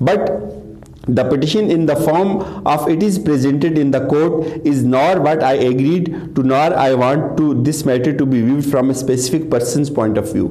but the petition in the form of it is presented in the court is nor what I agreed to nor I want to this matter to be viewed from a specific person's point of view।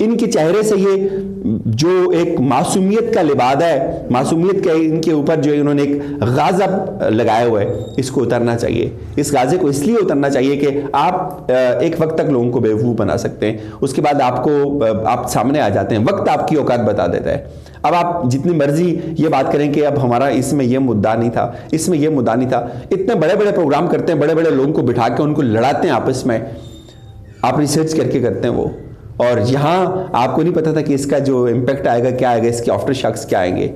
ان کے چہرے سے یہ جو ایک معصومیت کا لبادہ ہے، معصومیت کا ان کے اوپر جو انہوں نے ایک غاضب لگایا ہوا ہے، اس کو اترنا چاہیے. اس غازے کو اس لیے اترنا چاہیے کہ آپ ایک وقت تک لوگوں کو بیوقوف بنا سکتے ہیں، اس کے بعد آپ سامنے آ جاتے ہیں، وقت آپ کی اوقات بتا دیتا ہے. اب آپ جتنی مرضی یہ بات کریں کہ اب ہمارا اس میں یہ مدعا نہیں تھا، اس میں یہ مدعا نہیں تھا، اتنے بڑے بڑے پروگرام کرتے ہیں، بڑے بڑے لوگوں کو بٹھا کے ان کو لڑاتے ہیں آپس میں، آپ ریسرچ کر کے کرتے ہیں وہ، اور یہاں آپ کو نہیں پتا تھا کہ اس کا جو امپیکٹ آئے گا کیا آئے گا، اس کے آفٹر شاکس کیا آئیں گے.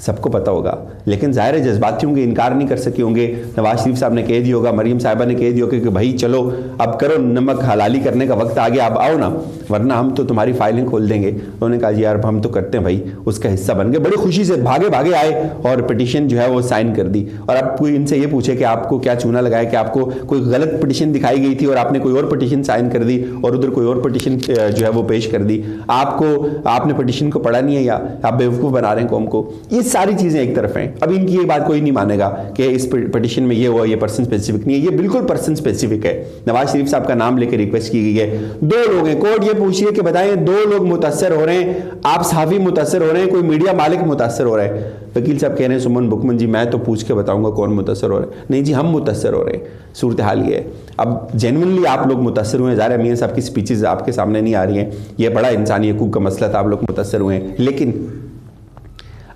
سب کو پتا ہوگا، لیکن ظاہر ہے جذباتی ہوں گے، انکار نہیں کر سکے ہوں گے. نواز شریف صاحب نے کہہ دیا ہوگا، مریم صاحبہ نے کہہ دیا ہوگا کہ بھائی چلو اب کرو، نمک حلالی کرنے کا وقت آ گیا، اب آؤ نا، ورنہ ہم تو تمہاری فائلنگ کھول دیں گے. انہوں نے کہا جی یار ہم تو کرتے ہیں بھائی، اس کا حصہ بن گئے، بڑی خوشی سے بھاگے بھاگے آئے اور پٹیشن جو ہے وہ سائن کر دی. اور اب کوئی ان سے یہ پوچھے کہ آپ کو کیا چونا لگایا کہ آپ کو کوئی غلط پٹیشن دکھائی گئی تھی اور آپ نے کوئی اور پٹیشن سائن کر دی اور ادھر کوئی اور پٹیشن جو ہے وہ پیش کر دی، آپ نے پٹیشن کو پڑھا نہیں ہے یا آپ بیوقوف بنا رہے ہیں قوم کو. یہ ساری چیزیں ایک طرف ہیں. اب ان کی یہ بات کوئی نہیں مانے گا کہ اس پٹیشن میں یہ ہوا، یہ پرسن اسپیسیفک نہیں ہے، یہ بالکل پرسن اسپیسیفک ہے. نواز شریف صاحب کا نام لے کے ریکویسٹ کی گئی ہے. 2 لوگ ہیں، کورٹ یہ پوچھ رہی ہے کہ بتائیں 2 لوگ متاثر ہو رہے ہیں، آپ صحافی متاثر ہو رہے ہیں، کوئی میڈیا مالک متاثر ہو رہا ہے. وکیل صاحب کہہ رہے ہیں سمن بکمن جی میں تو پوچھ کے بتاؤں گا کون متاثر ہو رہا ہے. نہیں جی ہم متاثر ہو رہے ہیں. صورتحال یہ ہے، اب جینوئنلی آپ لوگ متاثر ہوئے ہیں. ظاہر ہے میاں صاحب کی سپیچز آپ کے سامنے نہیں آ رہی ہیں، یہ بڑا انسانی حقوق کا مسئلہ تھا، آپ لوگ متاثر ہوئے ہیں. لیکن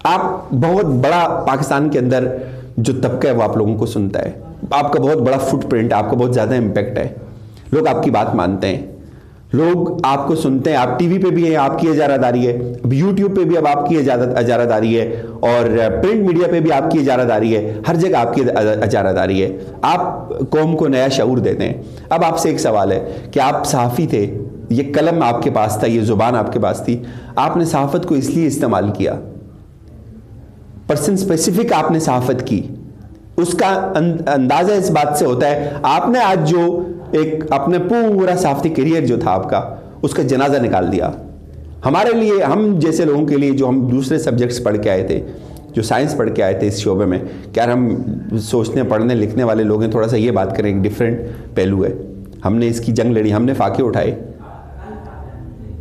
آپ بہت بڑا پاکستان کے اندر جو طبقہ ہے وہ آپ لوگوں کو سنتا ہے، آپ کا بہت بڑا فٹ پرنٹ ہے، آپ کا بہت زیادہ امپیکٹ ہے، لوگ آپ کی بات مانتے ہیں، لوگ آپ کو سنتے ہیں. آپ ٹی وی پہ بھی ہیں، آپ کی اجارہ داری ہے، اب یوٹیوب پہ بھی اب آپ کی اجارہ داری ہے، اور پرنٹ میڈیا پہ بھی آپ کی اجارہ داری ہے، ہر جگہ آپ کی اجارہ داری ہے. آپ قوم کو نیا شعور دیتے ہیں. اب آپ سے ایک سوال ہے کہ آپ صحافی تھے، یہ قلم آپ کے پاس تھا، یہ زبان آپ کے پاس تھی، آپ نے صحافت کو اس لیے استعمال کیا، پرسن اسپیسیفک آپ نے صحافت کی. اس کا اندازہ اس بات سے ہوتا ہے آپ نے آج جو ایک اپنے پورا صحافتی کیریئر جو تھا آپ کا، اس کا جنازہ نکال دیا. ہمارے لیے، ہم جیسے لوگوں کے لیے جو ہم دوسرے سبجیکٹس پڑھ کے آئے تھے، جو سائنس پڑھ کے آئے تھے اس شعبے میں، کیا ہم سوچنے پڑھنے لکھنے والے لوگ ہیں، تھوڑا سا یہ بات کریں، ایک ڈیفرنٹ پہلو ہے. ہم نے اس کی جنگ لڑی، ہم نے فاقے اٹھائے،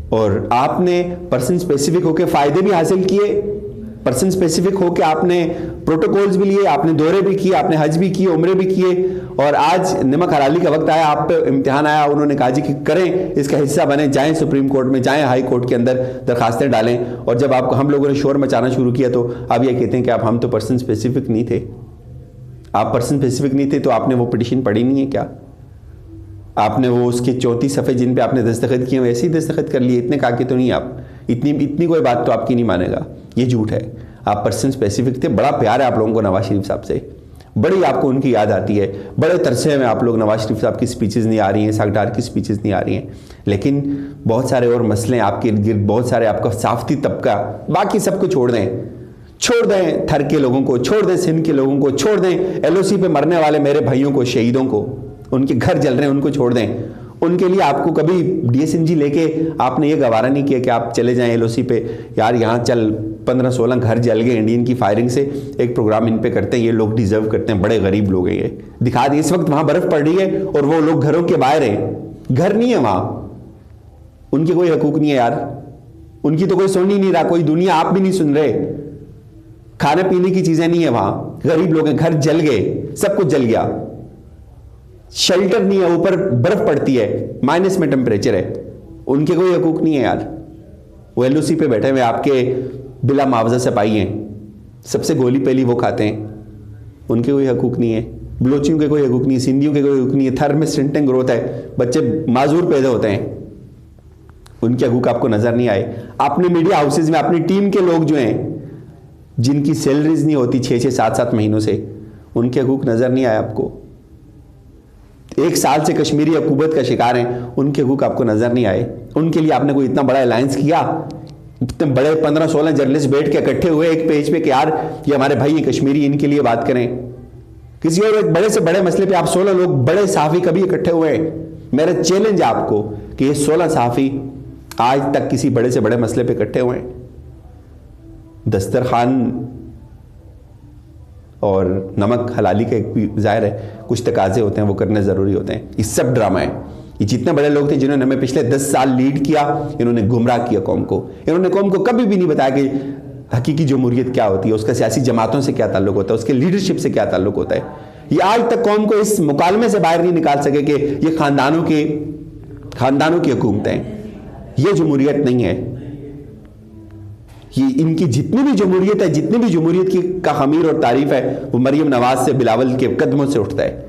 اور آپ نے پرسن اسپیسیفک ہو کے فائدے بھی حاصل کیے، پرسن اسپیسیفک ہو کے آپ نے پروٹوکولز بھی لیے، آپ نے دورے بھی کیے، آپ نے حج بھی کیے، عمرے بھی کیے، اور آج نمک حلالی کا وقت آیا، آپ پہ امتحان آیا، انہوں نے کہا جی کہ کریں، اس کا حصہ بنیں، جائیں سپریم کورٹ میں، جائیں ہائی کورٹ کے اندر درخواستیں ڈالیں. اور جب ہم لوگوں نے شور مچانا شروع کیا تو آپ یہ کہتے ہیں کہ ہم تو پرسن اسپیسیفک نہیں تھے. آپ پرسن اسپیسیفک نہیں تھے تو آپ نے وہ پٹیشن پڑھی نہیں ہے کیا؟ آپ نے وہ اس کے 34 صفحے جن پہ آپ نے دستخط کیے ویسے ہی دستخط کر لیے، اتنے کاکے تو نہیں آپ، اتنی کوئی بات تو آپ کی نہیں مانے گا. یہ جھوٹ ہے. آپ پرسن اسپیسیفک تھے. بڑا پیار ہے آپ لوگوں کو نواز شریف صاحب سے، بڑی آپ کو ان کی یاد آتی ہے، بڑے ترسے میں آپ لوگ نواز شریف صاحب کی سپیچز نہیں آ رہی ہیں، ساکھ ڈار کی سپیچز نہیں آ رہی ہیں. لیکن بہت سارے اور مسئلے ہیں آپ کے ارد گرد، بہت سارے آپ کا صحافتی طبقہ، باقی سب کو چھوڑ دیں تھر کے لوگوں کو، چھوڑ دیں سندھ کے لوگوں کو، چھوڑ دیں LOC پہ مرنے والے میرے بھائیوں کو، شہیدوں کو، ان کے گھر جل رہے ہیں ان کو چھوڑ دیں. ان کے لیے آپ کو کبھی DSNG لے کے آپ نے یہ گوارہ نہیں کیا کہ آپ چلے جائیں LOC پہ، یار یہاں چل 15-16 گھر جل گئے انڈین کی فائرنگ سے، ایک پروگرام ان پہ کرتے ہیں، یہ لوگ ڈیزرو کرتے ہیں، بڑے غریب لوگ ہیں، یہ دکھا دیں. اس وقت وہاں برف پڑ رہی ہے اور وہ لوگ گھروں کے باہر ہیں، گھر نہیں ہے وہاں، ان کے کوئی حقوق نہیں ہے یار، ان کی تو کوئی سن ہی نہیں رہا، کوئی دنیا آپ بھی نہیں سن رہے، کھانے پینے کی چیزیں نہیں ہے وہاں، غریب لوگ ہیں، گھر جل گئے، سب کچھ جل گیا، شیلٹر نہیں ہے، اوپر برف پڑتی ہے، مائنس میں ٹمپریچر ہے، ان کے کوئی حقوق نہیں ہے یار. وہ LOC پہ بیٹھے ہوئے آپ کے بلا معاوضہ سپاہی ہیں، سب سے گولی پہلی وہ کھاتے ہیں، ان کے کوئی حقوق نہیں ہے. بلوچیوں کے کوئی حقوق نہیں ہے، سندھیوں کے کوئی حقوق نہیں ہے. تھر میں سٹنٹنگ گروتھ ہے، بچے معذور پیدا ہوتے ہیں، ان کے حقوق آپ کو نظر نہیں آئے. اپنے میڈیا ہاؤسز میں اپنی ٹیم کے لوگ جو ہیں جن کی سیلریز نہیں ہوتی 6-6 7-7 مہینوں سے، ان کے حقوق نظر نہیں آئے آپ کو. 1 سال سے کشمیری حکومت کا شکار ہیں، ان کے حقوق آپ کو نظر نہیں آئے. ان کے لیے آپ نے کوئی اتنا بڑا الائنس کیا، اتنے بڑے 15-16 جرنلسٹ بیٹھ کے اکٹھے ہوئے ایک پیج پہ کہ یار یہ ہمارے بھائی ہیں کشمیری، ان کے لیے بات کریں. کسی اور ایک بڑے سے بڑے مسئلے پہ آپ 16 لوگ بڑے صحافی کبھی اکٹھے ہوئے ہیں؟ میرا چیلنج ہے آپ کو کہ یہ 16 صحافی آج تک کسی بڑے سے بڑے مسئلے پہ اکٹھے ہوئے ہیں؟ دسترخوان اور نمک حلالی کا ایک ظاہر ہے کچھ تقاضے ہوتے ہیں، وہ کرنے ضروری ہوتے ہیں. یہ سب ڈرامہ ہے، یہ جتنے بڑے لوگ تھے جنہوں نے ہمیں پچھلے 10 سال لیڈ کیا، انہوں نے گمراہ کیا قوم کو. انہوں نے قوم کو کبھی بھی نہیں بتایا کہ حقیقی جمہوریت کیا ہوتی ہے، اس کا سیاسی جماعتوں سے کیا تعلق ہوتا ہے، اس کے لیڈرشپ سے کیا تعلق ہوتا ہے. یہ آج تک قوم کو اس مکالمے سے باہر نہیں نکال سکے کہ یہ خاندانوں کی حکومتیں ہیں. یہ جمہوریت نہیں ہے. یہ ان کی جتنی بھی جمہوریت ہے، جتنی بھی جمہوریت کی کا خمیر اور تعریف ہے، وہ مریم نواز سے بلاول کے قدموں سے اٹھتا ہے،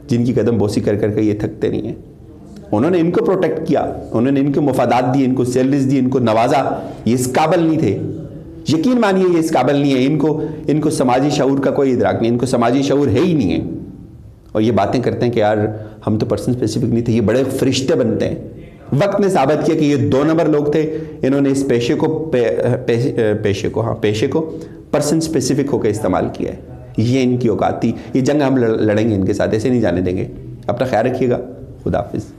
جن کی قدم بوسی کر کر کے یہ تھکتے نہیں ہیں. انہوں نے ان کو پروٹیکٹ کیا، انہوں نے ان کو مفادات دی، ان کو سیلریز دی، ان کو نوازا. یہ اس قابل نہیں تھے. یقین مانیے یہ اس قابل نہیں ہے. ان کو سماجی شعور کا کوئی ادراک نہیں، ان کو سماجی شعور ہے ہی نہیں ہے. اور یہ باتیں کرتے ہیں کہ یار ہم تو پرسن اسپیسیفک نہیں تھے. یہ بڑے فرشتے بنتے ہیں. وقت نے ثابت کیا کہ یہ 2 نمبر لوگ تھے. انہوں نے اس پیشے کو پرسن اسپیسیفک ہو کے استعمال کیا ہے. یہ ان کی اوقات تھی. یہ جنگ ہم لڑیں گے ان کے ساتھ، ایسے نہیں جانے دیں گے. اپنا خیال رکھیے گا. خدا حافظ.